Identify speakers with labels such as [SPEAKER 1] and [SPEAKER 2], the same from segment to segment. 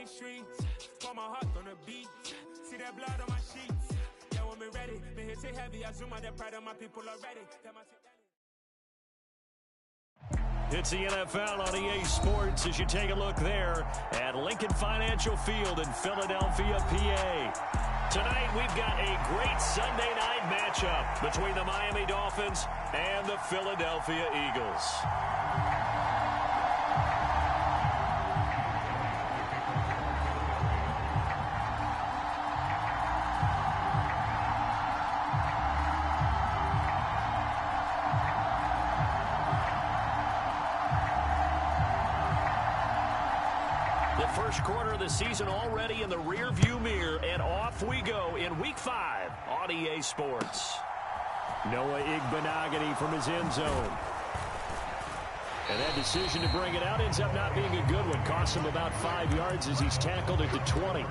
[SPEAKER 1] these streets. Pour my heart on the beat. See that blood on my sheets. Yeah, when we ready. Me hit it heavy. I zoom out the pride of my people already.
[SPEAKER 2] It's the NFL on EA Sports as you take a look there at Lincoln Financial Field in Philadelphia, PA. Tonight we've got a great Sunday night matchup between the Miami Dolphins and the Philadelphia Eagles. First quarter of the season already in the rearview mirror, and off we go in Week 5 on EA Sports. Noah Igbenogany from his end zone. And that decision to bring it out ends up not being a good one. Costs him about 5 yards as he's tackled at the 20.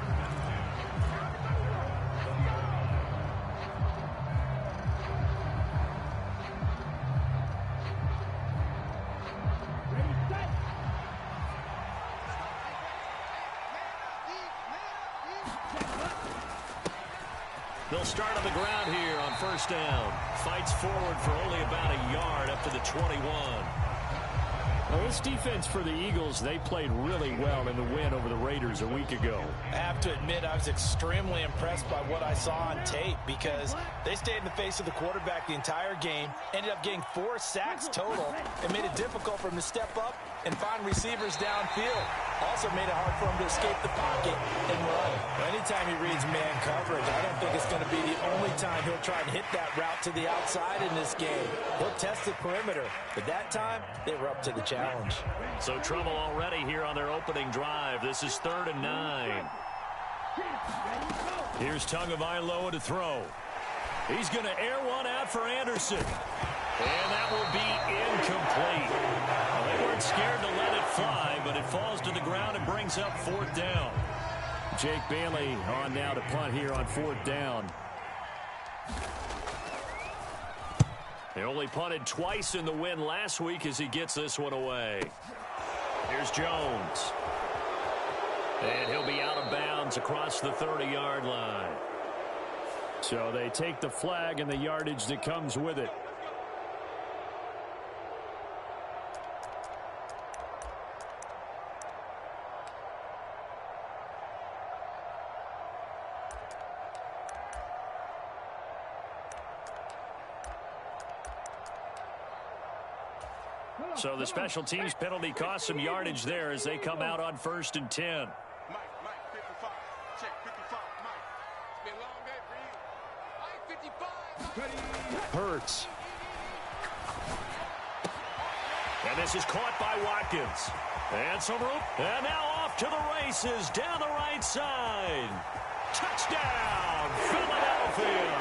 [SPEAKER 2] They'll start on the ground here on first down. Fights forward for only about a yard up to the 21. Well, this defense for the Eagles, they played really well in the win over the Raiders a week ago.
[SPEAKER 3] I have to admit, I was extremely impressed by what I saw on tape because they stayed in the face of the quarterback the entire game, ended up getting 4 sacks total, and made it difficult for him to step up and find receivers downfield. Also made it hard for him to escape the pocket and run. Anytime he reads man coverage, I don't think it's going to be the only time he'll try and hit that route to the outside in this game. He'll test the perimeter, but that time, they were up to the challenge.
[SPEAKER 2] So trouble already here on their opening drive. This is 3rd and 9. Here's Tagovailoa to throw. He's going to air one out for Anderson. And that will be incomplete. Well, they weren't scared to let it fly, but it falls to the ground and brings up 4th down. Jake Bailey on now to punt here on 4th down. They only punted twice in the win last week as he gets this one away. Here's Jones. And he'll be out of bounds across the 30-yard line. So they take the flag and the yardage that comes with it. So the special teams penalty cost some yardage there as they come out on 1st and 10.
[SPEAKER 4] Mike, 55. Check, 55, Mike. It's been a long day for you. Mike, 55.
[SPEAKER 2] Hurts. And this is caught by Watkins. And some room. And now off to the races down the right side. Touchdown, Philadelphia.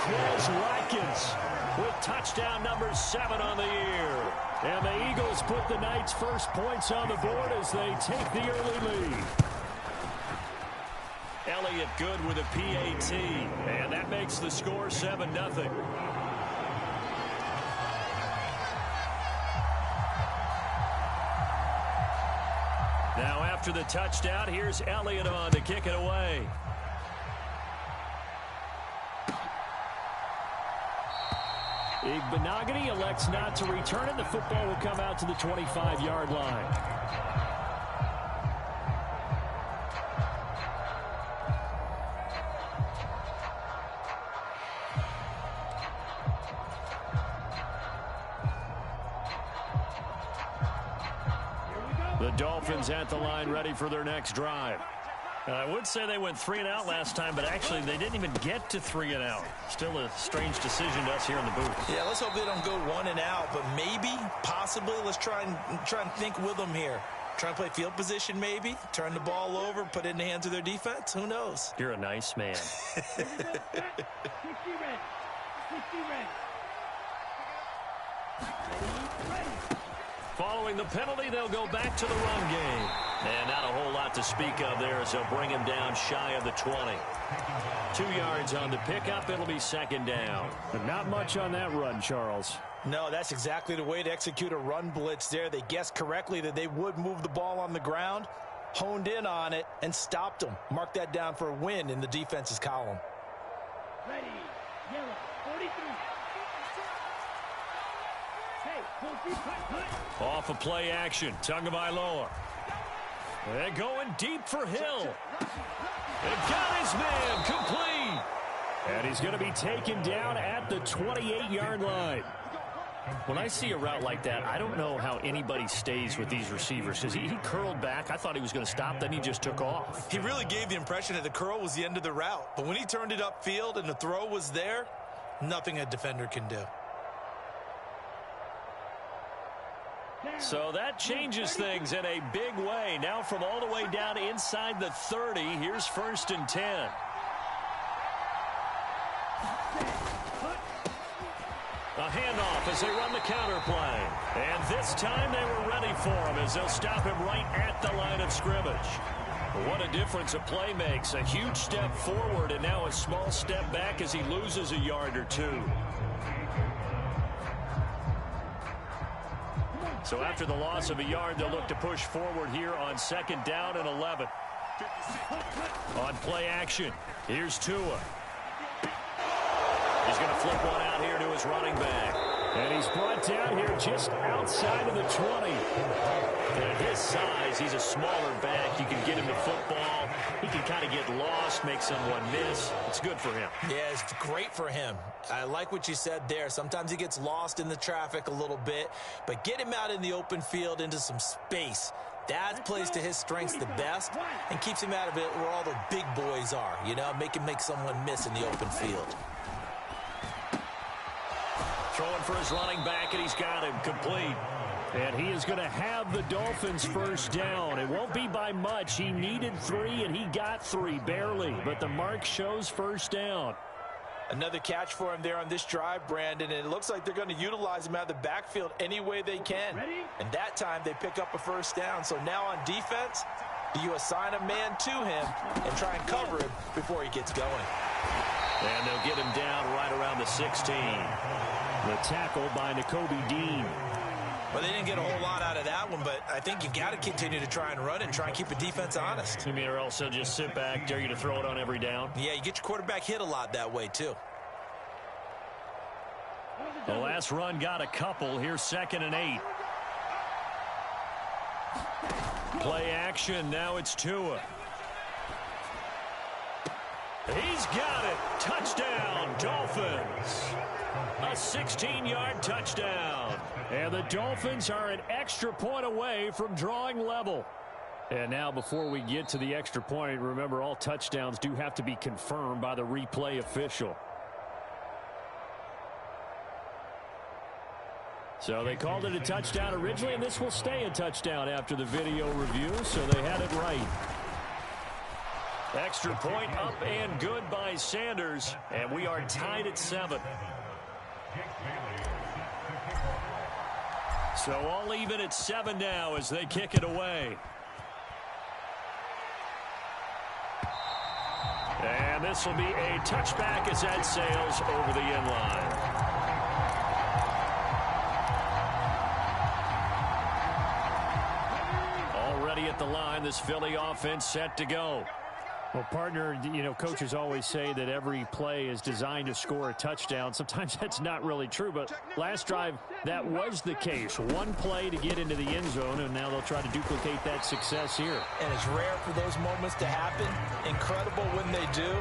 [SPEAKER 2] Quez Watkins with touchdown number 7 on the year. And the Eagles put the night's first points on the board as they take the early lead. Elliott good with a PAT. And that makes the score 7-0. Now after the touchdown, here's Elliott on to kick it away. Igbenogany elects not to return it. The football will come out to the 25-yard line. The Dolphins at the line ready for their next drive. I would say they went 3 and out last time, but actually they didn't even get to 3 and out. Still a strange decision to us here in the booth.
[SPEAKER 3] Yeah, let's hope they don't go 1 and out, but maybe, possibly, let's try and think with them here. Try and play field position maybe, turn the ball over, put it in the hands of their defense. Who knows?
[SPEAKER 2] You're a nice man. Following the penalty, they'll go back to the run game. And not a whole lot to speak of there as they'll bring him down shy of the 20. 2 yards on the pickup. It'll be 2nd down. But not much on that run, Charles.
[SPEAKER 3] No, that's exactly the way to execute a run blitz there. They guessed correctly that they would move the ball on the ground. honed in on it, and stopped him. Mark that down for a win in the defense's column.
[SPEAKER 5] Ready, yellow, 43. Hey, cut.
[SPEAKER 2] Off of play action, Tagovailoa. They're going deep for Hill. It got his man complete. And he's going to be taken down at the 28-yard line. When I see a route like that, I don't know how anybody stays with these receivers, because he curled back. I thought he was going to stop, then he just took off.
[SPEAKER 3] He really gave the impression that the curl was the end of the route. But when he turned it upfield and the throw was there, nothing a defender can do.
[SPEAKER 2] So that changes things in a big way. Now from all the way down inside the 30, here's 1st and 10. A handoff as they run the counter play. And this time they were ready for him as they'll stop him right at the line of scrimmage. What a difference a play makes. A huge step forward and now a small step back as he loses a yard or two. So after the loss of a yard, they'll look to push forward here on 2nd down and 11. On play action, here's Tua. He's going to flip one out here to his running back. And he's brought down here just outside of the 20. At his size, he's a smaller back. You can get him the football. He can kind of get lost, make someone miss. It's good for him.
[SPEAKER 3] Yeah, it's great for him. I like what you said there. Sometimes he gets lost in the traffic a little bit, but get him out in the open field into some space. That plays to his strengths the best and keeps him out of it where all the big boys are. You know, make him make someone miss in the open field.
[SPEAKER 2] Throwing for his running back, and he's got him complete. And he is going to have the Dolphins 1st down. It won't be by much. He needed 3, and he got 3, barely. But the mark shows 1st down.
[SPEAKER 3] Another catch for him there on this drive, Brandon, and it looks like they're going to utilize him out of the backfield any way they can. And that time they pick up a 1st down. So now on defense, do you assign a man to him and try and cover him before he gets going?
[SPEAKER 2] And they'll get him down right around the 16. The tackle by Nakobe Dean.
[SPEAKER 3] Well, they didn't get a whole lot out of that one, but I think you got to continue to try and run and try and keep the defense honest.
[SPEAKER 2] You mean, or else they'll just sit back, dare you to throw it on every down?
[SPEAKER 3] Yeah, you get your quarterback hit a lot that way, too.
[SPEAKER 2] The last run got a couple. Here's 2nd and 8. Play action. Now it's Tua. He's got it. Touchdown, Dolphins. A 16-yard touchdown. And the Dolphins are an extra point away from drawing level. And now before we get to the extra point, remember all touchdowns do have to be confirmed by the replay official. So they called it a touchdown originally, and this will stay a touchdown after the video review, so they had it right. Extra point up and good by Sanders, and we are tied at 7. So all even at 7 now as they kick it away. And this will be a touchback as that sails over the end line. Already at the line, this Philly offense set to go. Well, partner, you know, coaches always say that every play is designed to score a touchdown. Sometimes that's not really true, but last drive, that was the case. One play to get into the end zone, and now they'll try to duplicate that success here.
[SPEAKER 3] And it's rare for those moments to happen. Incredible when they do.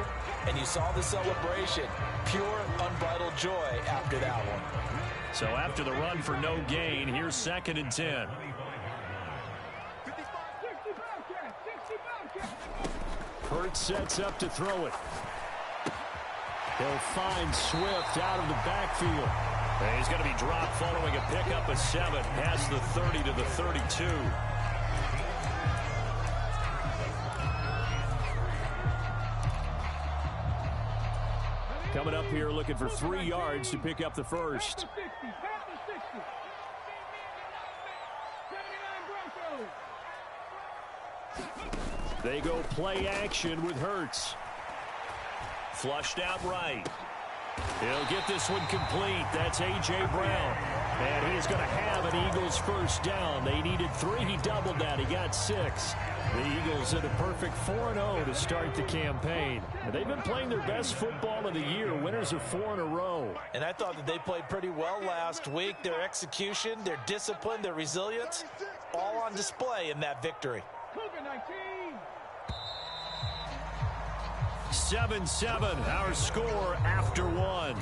[SPEAKER 3] And you saw the celebration. Pure, unbridled joy after that one.
[SPEAKER 2] So after the run for no gain, here's 2nd and 10. Hurts sets up to throw it. He'll find Swift out of the backfield. And he's going to be dropped following a pickup of 7 past the 30 to the 32. Coming up here looking for 3 yards to pick up the first. They go play action with Hurts. Flushed out right. He'll get this one complete. That's A.J. Brown. And he's going to have an Eagles first down. They needed 3. He doubled that. He got 6. The Eagles at a perfect 4-0 to start the campaign. And they've been playing their best football of the year. Winners of 4 in a row.
[SPEAKER 3] And I thought that they played pretty well last week. Their execution, their discipline, their resilience, all on display in that victory.
[SPEAKER 2] 7-7, our score after 1.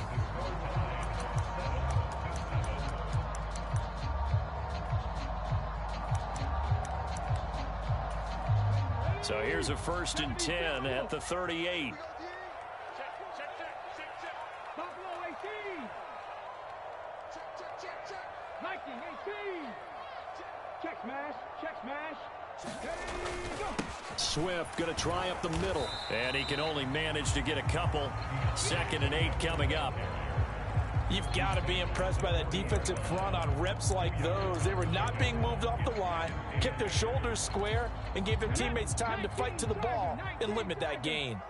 [SPEAKER 2] So here's a 1st and 10 at the 38.
[SPEAKER 5] Buffalo 18. 19, 18. Check smash, check smash.
[SPEAKER 2] Swift going to try up the middle. And he can only manage to get a couple. 2nd and 8 coming up.
[SPEAKER 3] You've got to be impressed by that defensive front on reps like those. They were not being moved off the line, kept their shoulders square, and gave their teammates time to fight to the ball and limit that gain.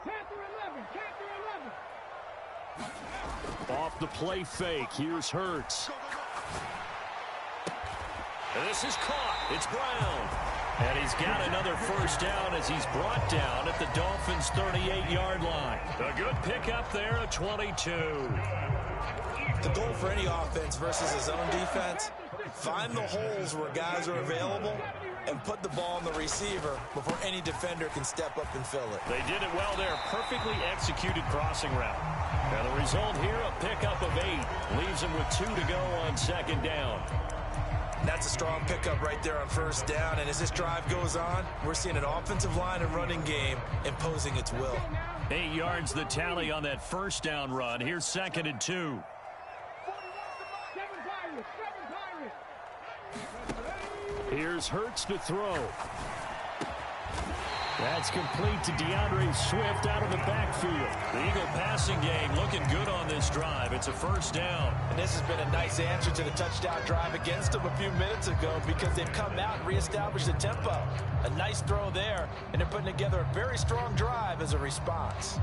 [SPEAKER 2] Off the play fake, here's Hurts. And this is caught. It's Brown. And he's got another first down as he's brought down at the Dolphins' 38-yard line. A good pickup there at 22.
[SPEAKER 3] The goal for any offense versus his own defense, find the holes where guys are available and put the ball on the receiver before any defender can step up and fill it.
[SPEAKER 2] They did it well there. Perfectly executed crossing route. And the result here, a pickup of 8. Leaves him with 2 to go on 2nd down.
[SPEAKER 3] And that's a strong pickup right there on 1st down. And as this drive goes on, we're seeing an offensive line and running game imposing its will.
[SPEAKER 2] 8 yards the tally on that 1st down run. Here's 2nd and 2. Here's Hurts to throw. That's complete to DeAndre Swift out of the backfield. The Eagle passing game looking good on this drive. It's a 1st down.
[SPEAKER 3] And this has been a nice answer to the touchdown drive against them a few minutes ago because they've come out and reestablished the tempo. A nice throw there, and they're putting together a very strong drive as a response.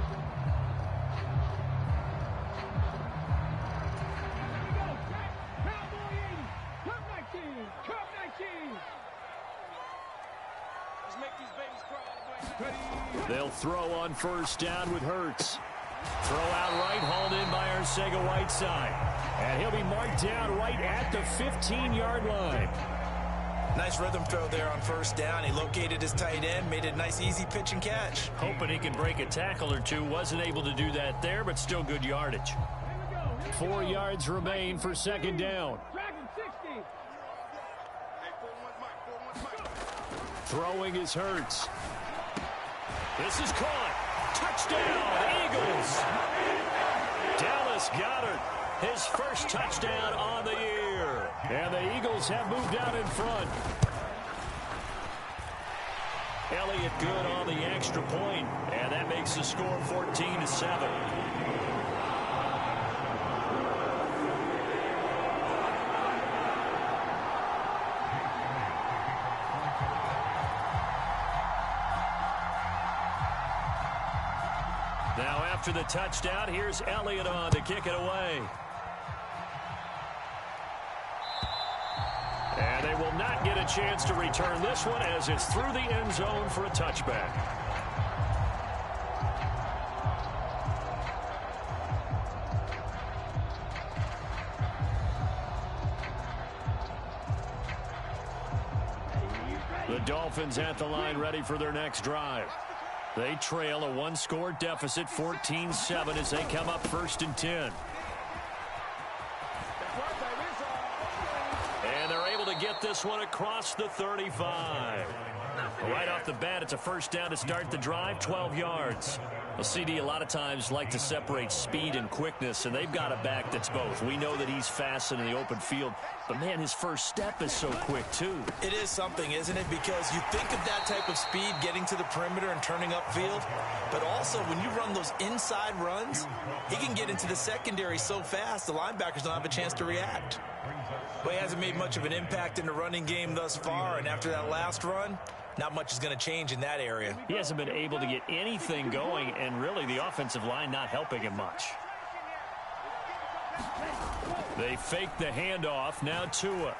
[SPEAKER 2] They'll throw on 1st down with Hurts. Throw out right, hauled in by Arcega-Whiteside. And he'll be marked down right at the 15-yard line.
[SPEAKER 3] Nice rhythm throw there on 1st down. He located his tight end, made it a nice, easy pitch and catch.
[SPEAKER 2] Hoping he can break a tackle or two. Wasn't able to do that there, but still good yardage. 4 yards remain for 2nd down. Throwing is Hurts. This is caught. Touchdown, Eagles. Dallas Goedert, his first touchdown on the year. And the Eagles have moved out in front. Elliott good on the extra point, and that makes the score 14-7. Now after the touchdown, here's Elliott on to kick it away. And they will not get a chance to return this one as it's through the end zone for a touchback. The Dolphins at the line ready for their next drive. They trail a 1-score deficit, 14-7, as they come up 1st and 10. And they're able to get this one across the 35. Right off the bat, it's a 1st down to start the drive, 12 yards. Well, CD a lot of times like to separate speed and quickness, and they've got a back that's both. We know that he's fast in the open field, but, man, his first step is so quick, too.
[SPEAKER 3] It is something, isn't it? Because you think of that type of speed getting to the perimeter and turning upfield, but also when you run those inside runs, he can get into the secondary so fast the linebackers don't have a chance to react. Well, he hasn't made much of an impact in the running game thus far, and after that last run, not much is going to change in that area.
[SPEAKER 2] He hasn't been able to get anything going, and really the offensive line not helping him much. They fake the handoff. Now Tua.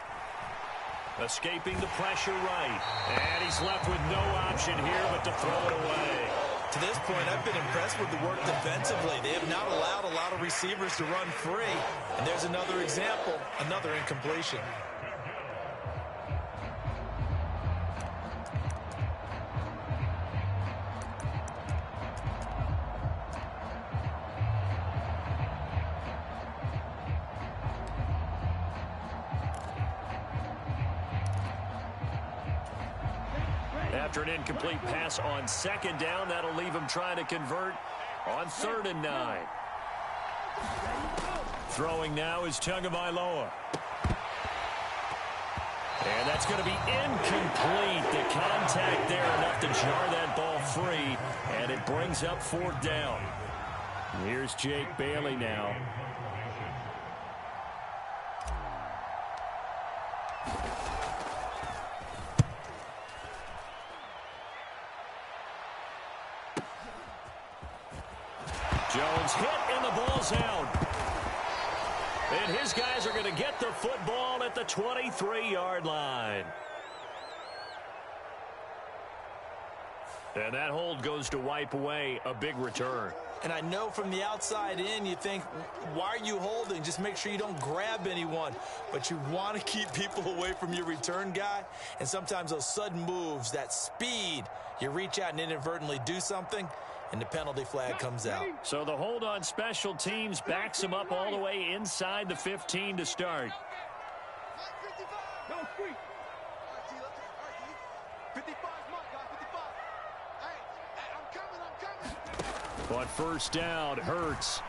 [SPEAKER 2] Escaping the pressure right. And he's left with no option here but to throw it away.
[SPEAKER 3] To this point, I've been impressed with the work defensively. They have not allowed a lot of receivers to run free. And there's another example, another incompletion.
[SPEAKER 2] After an incomplete pass on second down, that'll leave him trying to convert on 3rd and 9. Throwing now is Tagovailoa. And that's going to be incomplete. The contact there enough to jar that ball free, and it brings up 4th down. Here's Jake Bailey now. Jones hit and the ball's out. And his guys are going to get the football at the 23-yard line. And that hold goes to wipe away a big return.
[SPEAKER 3] And I know from the outside in, you think, why are you holding? Just make sure you don't grab anyone. But you want to keep people away from your return guy. And sometimes those sudden moves, that speed, you reach out and inadvertently do something, and the penalty flag comes out.
[SPEAKER 2] So the hold on special teams backs him up all the way inside the 15 to start.
[SPEAKER 5] Don't squeak.
[SPEAKER 4] 55, Mike, guys, 55. Hey, I'm coming.
[SPEAKER 2] On 1st down, Hurts.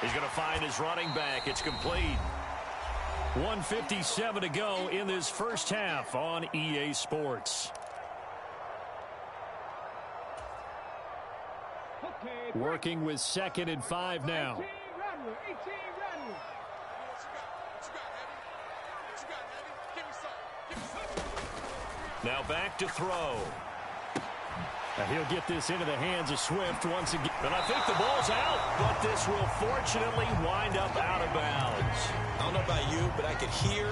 [SPEAKER 2] He's going to find his running back. It's complete. 1:57 to go in this first half on EA Sports. Working with 2nd and 5 now.
[SPEAKER 5] 18 Rattler, 18 Rattler.
[SPEAKER 2] Now back to throw. Now he'll get this into the hands of Swift once again. And I think the ball's out, but this will fortunately wind up out of bounds.
[SPEAKER 3] I don't know about you, but I could hear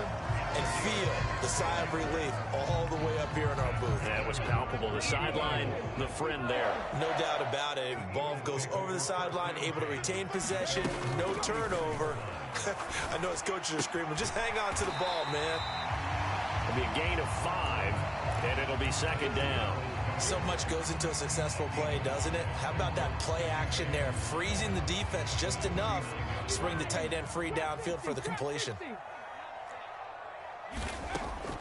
[SPEAKER 3] and feel the sigh of relief all the way up here in our booth.
[SPEAKER 2] That was palpable. The sideline, the friend there.
[SPEAKER 3] No doubt about it. Ball goes over the sideline, able to retain possession, no turnover. I know his coaches are screaming, just hang on to the ball, man.
[SPEAKER 2] It'll be a gain of 5, and it'll be 2nd down.
[SPEAKER 3] So much goes into a successful play, doesn't it? How about that play action there, freezing the defense just enough to bring the tight end free downfield for the completion.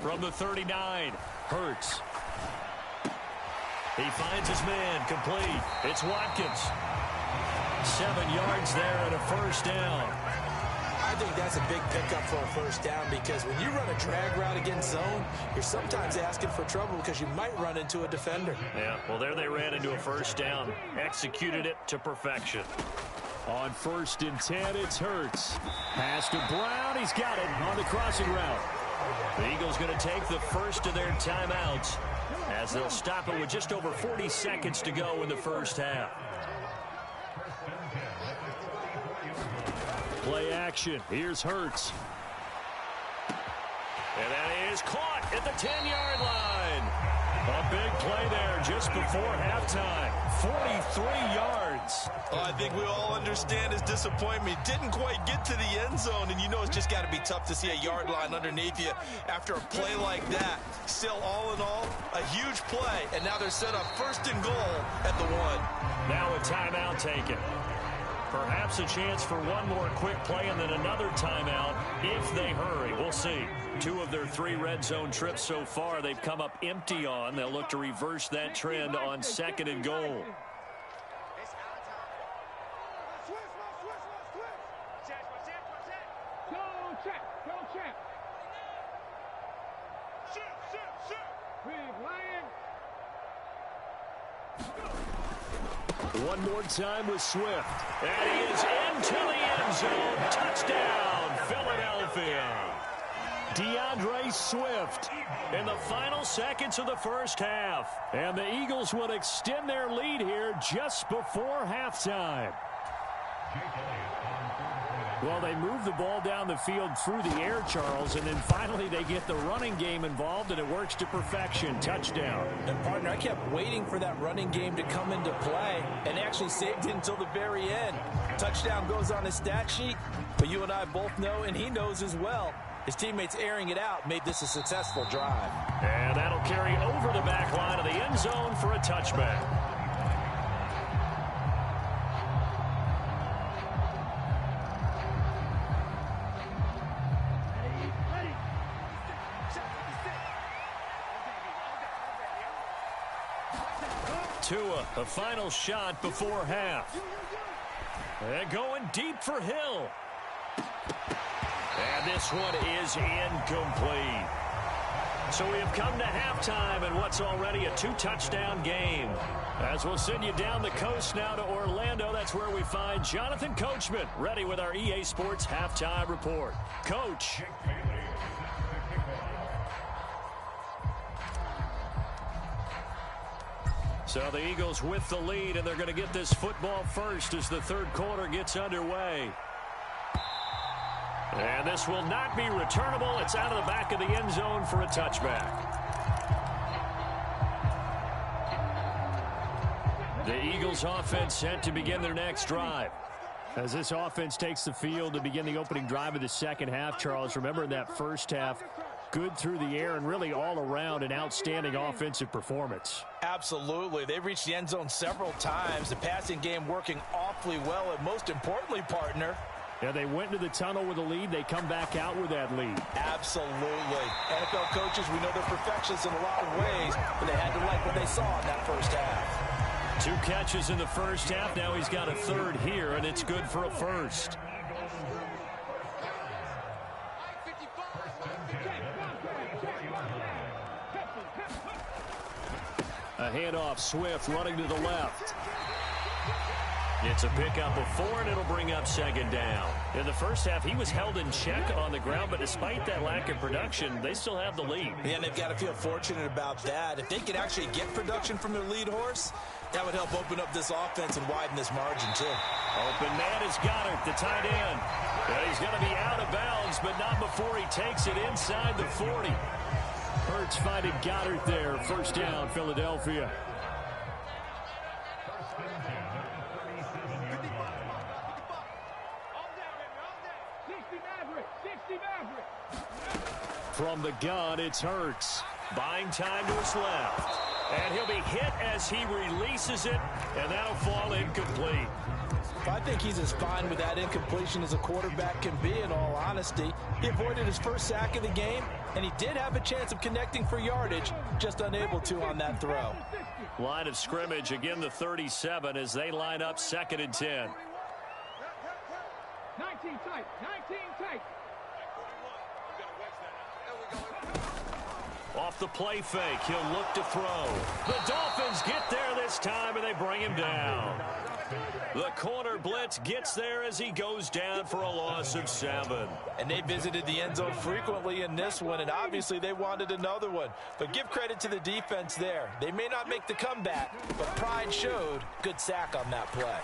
[SPEAKER 2] From the 39, Hurts. He finds his man, complete. It's Watkins. 7 yards there and a 1st down.
[SPEAKER 3] I think that's a big pickup for a 1st down because when you run a drag route against zone, you're sometimes asking for trouble because you might run into a defender.
[SPEAKER 2] Yeah, well, there they ran into a 1st down. Executed it to perfection. On 1st and 10, it's Hurts. Pass to Brown. He's got it on the crossing route. The Eagles going to take the first of their timeouts as they'll stop it with just over 40 seconds to go in the first half. Play action. Here's Hurts. And that is caught at the 10-yard line. A big play there just before halftime. 43 yards.
[SPEAKER 3] Well, I think we all understand his disappointment. Didn't quite get to the end zone, and you know it's just got to be tough to see a yard line underneath you after a play like that. Still, all in all, a huge play, and now they're set up 1st and goal at the 1.
[SPEAKER 2] Now a timeout taken. Perhaps a chance for one more quick play and then another timeout if they hurry. We'll see. 2 of their 3 red zone trips so far they've come up empty on. They'll look to reverse that trend on 2nd and goal.
[SPEAKER 5] Don't check. Big Lion.
[SPEAKER 2] One more time with Swift. And he is into the end zone. Touchdown, Philadelphia. DeAndre Swift in the final seconds of the first half. And the Eagles would extend their lead here just before halftime. Well, they move the ball down the field through the air, Charles, and then finally they get the running game involved, and it works to perfection. Touchdown.
[SPEAKER 3] And, partner, I kept waiting for that running game to come into play and actually saved it until the very end. Touchdown goes on his stat sheet, but you and I both know, and he knows as well, his teammates airing it out made this a successful drive.
[SPEAKER 2] And that'll carry over the back line of the end zone for a touchback. Tua, a final shot before half. And going deep for Hill. And this one is incomplete. So we have come to halftime in what's already a 2-touchdown game. As we'll send you down the coast now to Orlando, that's where we find Jonathan Coachman ready with our EA Sports Halftime Report. Coach. So the Eagles with the lead, and they're going to get this football first as the third quarter gets underway. And this will not be returnable. It's out of the back of the end zone for a touchback. The Eagles offense set to begin their next drive. As this offense takes the field to begin the opening drive of the second half, Charles, remember in that first half, good through the air and really all around an outstanding offensive performance.
[SPEAKER 3] Absolutely. They've reached the end zone several times. The passing game working awfully well, and most importantly, partner,
[SPEAKER 2] yeah, they went into the tunnel with a lead. They come back out with that lead.
[SPEAKER 3] Absolutely. NFL coaches, we know they're perfectionists in a lot of ways, but they had to like what they saw in that first half.
[SPEAKER 2] 2 catches in the first half. Now he's got a third here, and it's good for a first. A handoff, Swift running to the left. It's a pickup of 4, and it'll bring up second down. In the first half, he was held in check on the ground, but despite that lack of production, they still have the lead.
[SPEAKER 3] Yeah, and they've got to feel fortunate about that. If they could actually get production from their lead horse, that would help open up this offense and widen this margin, too.
[SPEAKER 2] Open man is Goddard, the tight end. And he's going to be out of bounds, but not before he takes it inside the 40. Hurts finding Goddard there. First down, Philadelphia. From the gun, it's Hurts. Buying time to his left. And he'll be hit as he releases it, and that'll fall incomplete.
[SPEAKER 3] I think he's as fine with that incompletion as a quarterback can be, in all honesty. He avoided his first sack of the game, and he did have a chance of connecting for yardage, just unable to on that throw.
[SPEAKER 2] Line of scrimmage, again the 37 as they line up 2nd and 10.
[SPEAKER 5] 19 tight, 19 tight.
[SPEAKER 2] Off the play fake, he'll look to throw. The Dolphins get there this time, and they bring him down. The corner blitz gets there as he goes down for a loss of 7.
[SPEAKER 3] And they visited the end zone frequently in this one, and obviously they wanted another one. But give credit to the defense there. They may not make the comeback, but pride showed. Good sack on that play.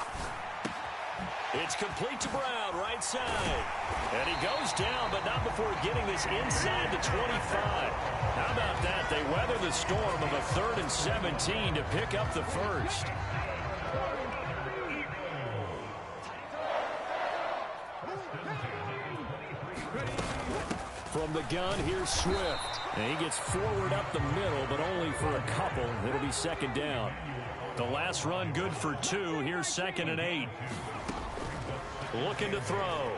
[SPEAKER 2] It's complete to Brown, right side. And he goes down, but not before getting this inside the 25. How about that? They weather the storm of a 3rd and 17 to pick up the first. From the gun, here's Swift. And he gets forward up the middle, but only for a couple. It'll be 2nd down. The last run good for 2. Here's 2nd and 8. Looking to throw.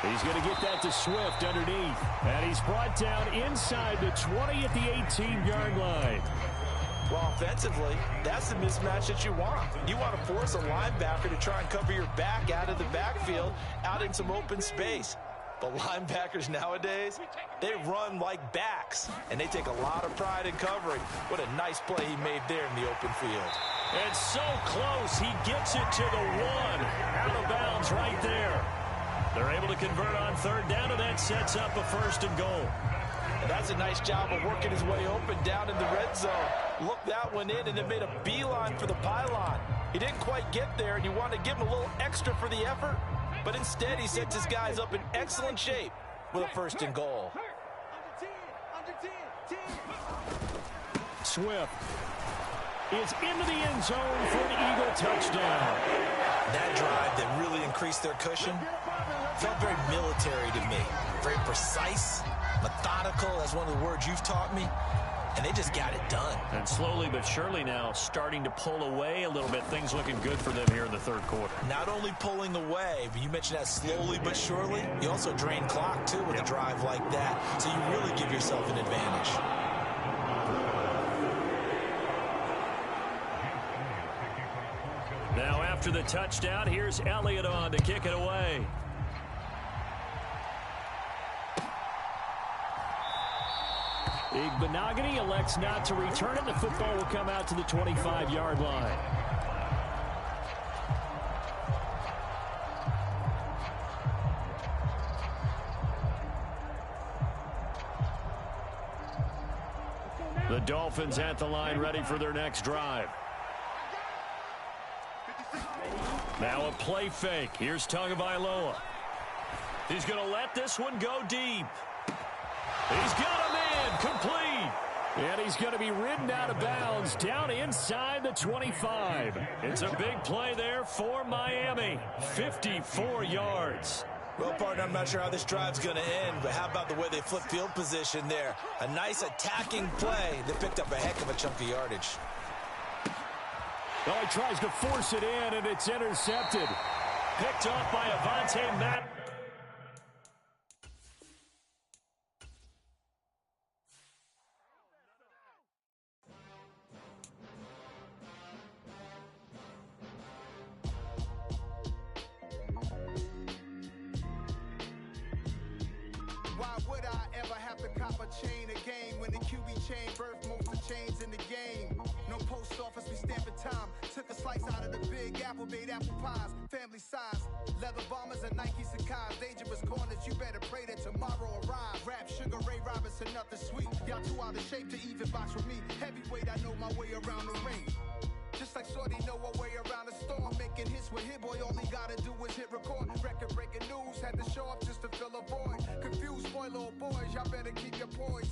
[SPEAKER 2] He's going to get that to Swift underneath. And he's brought down inside the 20 at the 18-yard line.
[SPEAKER 3] Well, offensively, that's the mismatch that you want. You want to force a linebacker to try and cover your back out of the backfield, out in some open space. But linebackers nowadays, they run like backs, and they take a lot of pride in covering. What a nice play he made there in the open field.
[SPEAKER 2] And so close, he gets it to the 1. Out of bounds right there. They're able to convert on 3rd down, and that sets up a 1st and goal.
[SPEAKER 3] And that's a nice job of working his way open down in the red zone. Looked that one in and then made a beeline for the pylon. He didn't quite get there, and you want to give him a little extra for the effort, but instead he sets his guys up in excellent shape with a first and goal.
[SPEAKER 2] Swift is into the end zone for an Eagle touchdown.
[SPEAKER 3] That drive that really increased their cushion felt very military to me. Very precise, methodical, that's one of the words you've taught me. And they just got it done.
[SPEAKER 2] And slowly but surely now starting to pull away a little bit. Things looking good for them here in the third quarter.
[SPEAKER 3] Not only pulling away, but you mentioned that slowly but surely. You also drain clock, too, with a drive like that. So you really give yourself an advantage.
[SPEAKER 2] Now after the touchdown, here's Elliott on to kick it away. Igbenogany elects not to return it. The football will come out to the 25-yard line. The Dolphins at the line ready for their next drive. Now a play fake. Here's Tagovailoa. He's going to let this one go deep. He's got a man complete. And he's going to be ridden out of bounds down inside the 25. It's a big play there for Miami. 54 yards.
[SPEAKER 3] Well, partner, I'm not sure how this drive's going to end, but how about the way they flip field position there? A nice attacking play that picked up a heck of a chunk of yardage.
[SPEAKER 2] Oh, he tries to force it in, and it's intercepted. Picked off by Avonte Matt.
[SPEAKER 6] Why would I ever have to cop a chain again when the QB chain birthed most of the chains in the game? No post office, we stamping time. Took a slice out of the big apple, made apple pies, family size. Leather bombers and Nike Sacai's. Dangerous corners, you better pray that tomorrow arrives. Rap, Sugar Ray Robinson, nothing sweet. Y'all too out of shape to even box with me. Heavyweight, I know my way around the ring. Just like Shorty know her way around the storm. Making hits with Hit Boy, all he gotta do is hit record. Record breaking news, had to show up just to fill a void. Confused, spoil little boys, y'all better keep your poise.